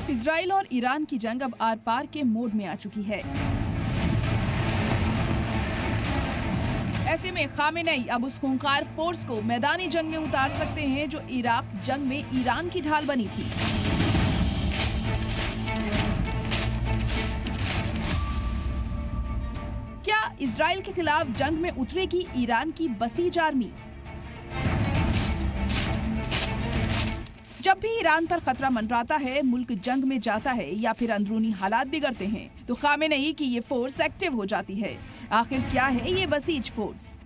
Israel और Iran की जंग अब आर पार के मोड में आ चुकी है। ऐसे में खामेनेई अब उस खूंखार फोर्स को मैदानी जंग में उतार सकते हैं जो इराक जंग में ईरान की ढाल बनी थी। क्या इजराइल के खिलाफ जंग में उतरेगी ईरान की बसीज आर्मी? जब भी ईरान पर खतरा मंडराता है, मुल्क जंग में जाता है या फिर अंदरूनी हालात बिगड़ते हैं, तो खामेनेई की ये फोर्स एक्टिव हो जाती है। आखिर क्या है ये बसीज फोर्स,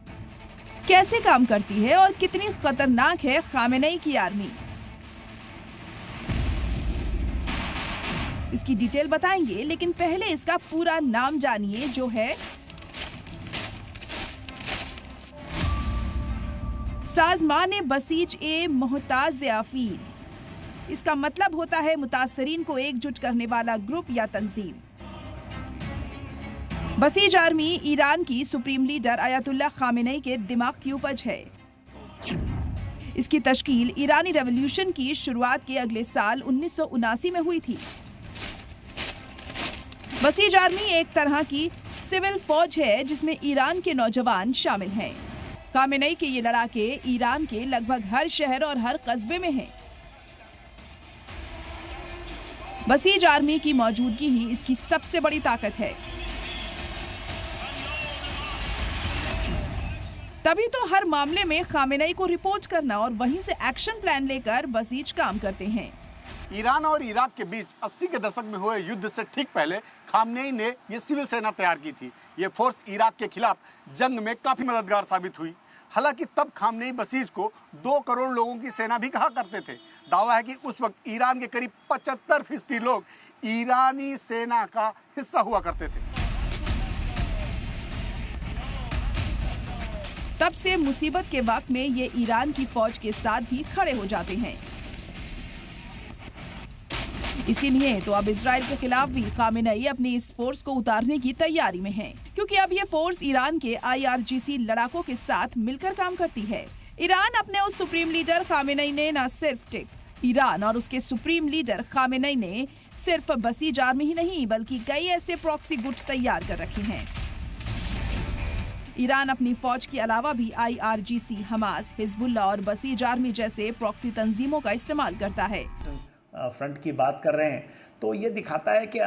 कैसे काम करती है और कितनी खतरनाक है खामेनेई की आर्मी, इसकी डिटेल बताएंगे। लेकिन पहले इसका पूरा नाम जानिए, जो है साज़मान बसीज ए मोहताज आफीन। इसका मतलब होता है मुतासरीन को एकजुट करने वाला ग्रुप या तंजीम। बसीज आर्मी ईरान की सुप्रीम लीडर अयातुल्लाह खामेनेई के दिमाग की उपज है। इसकी तश्कील ईरानी रेवोल्यूशन की शुरुआत के अगले साल 1979 में हुई थी। बसीज आर्मी एक तरह की सिविल फौज है जिसमें ईरान के नौजवान शामिल हैं। खामेनेई के ये लड़ाके ईरान के लगभग हर शहर और हर कस्बे में हैं। बसीज आर्मी की मौजूदगी ही इसकी सबसे बड़ी ताकत है। तभी तो हर मामले में खामेनेई को रिपोर्ट करना और वहीं से एक्शन प्लान लेकर बसीज काम करते हैं। ईरान और इराक के बीच 80 के दशक में हुए युद्ध से ठीक पहले खामेनेई ने ये सिविल सेना तैयार की थी। ये फोर्स इराक के खिलाफ जंग में काफी मददगार साबित हुई। हालांकि तब खामेनेई बसीज को 2 करोड़ लोगों की सेना भी कहा करते थे। दावा है कि उस वक्त ईरान के करीब 75% लोग ईरानी सेना का हिस्सा हुआ करते थे। तब से मुसीबत के वक्त में ये ईरान की फौज के साथ भी खड़े हो जाते हैं। इसीलिए तो अब इजराइल के खिलाफ भी खामेनेई अपनी इस फोर्स को उतारने की तैयारी में है, क्योंकि अब ये फोर्स ईरान के IRGC लड़ाकों के साथ मिलकर काम करती है। ईरान अपने उस सुप्रीम लीडर खामेनेई ने न सिर्फ ईरान और उसके सुप्रीम लीडर खामेनेई ने सिर्फ बसीज आर्मी ही नहीं बल्कि कई ऐसे प्रॉक्सी गुट तैयार कर रखे हैं। ईरान अपनी फौज के अलावा भी IRGC, हमास, हिजबुल्लाह और बसीज आर्मी जैसे प्रॉक्सी तंजीमों का इस्तेमाल करता है। फ्रंट की बात कर रहे हैं तो ये दिखाता है कि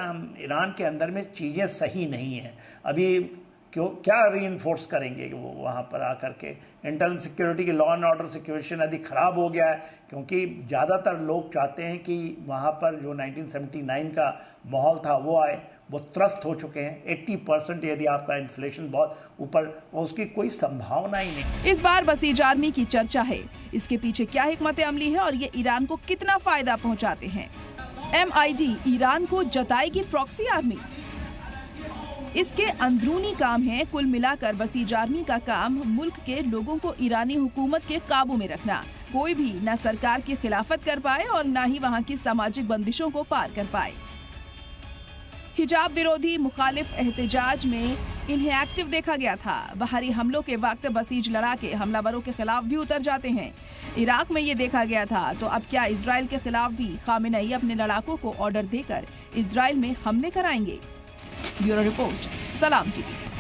ईरान के अंदर में चीज़ें सही नहीं हैं। अभी क्या रीइंफोर्स करेंगे वो वहाँ पर आकर के? इंटरनल सिक्योरिटी की, लॉ एंड ऑर्डर सिचुएशन यदि ख़राब हो गया है, क्योंकि ज़्यादातर लोग चाहते हैं कि वहाँ पर जो 1979 का माहौल था वो आए, वो त्रस्त हो चुके हैं। 80% यदि आपका इन्फ्लेशन बहुत ऊपर, उसकी कोई संभावना ही नहीं। इस बार बसीज आर्मी की चर्चा है। इसके पीछे क्या हिकमत अमली है और ये ईरान को कितना फायदा पहुंचाते हैं? MID ईरान को जताएगी प्रॉक्सी आर्मी। इसके अंदरूनी काम है। कुल मिलाकर बसीज आर्मी का काम मुल्क के लोगों को ईरानी हुकूमत के काबू में रखना। कोई भी न सरकार की खिलाफत कर पाए और न ही वहाँ की सामाजिक बंदिशों को पार कर पाए। हिजाब विरोधी मुखालिफ एहतजाज में इन्हें एक्टिव देखा गया था। बाहरी हमलों के वक्त बसीज लड़ाके हमलावरों के खिलाफ भी उतर जाते हैं। इराक में ये देखा गया था, तो अब क्या इजराइल के खिलाफ भी खामेनेई अपने लड़ाकों को ऑर्डर देकर इजराइल में हमले कराएंगे? ब्यूरो रिपोर्ट, सलाम टीवी।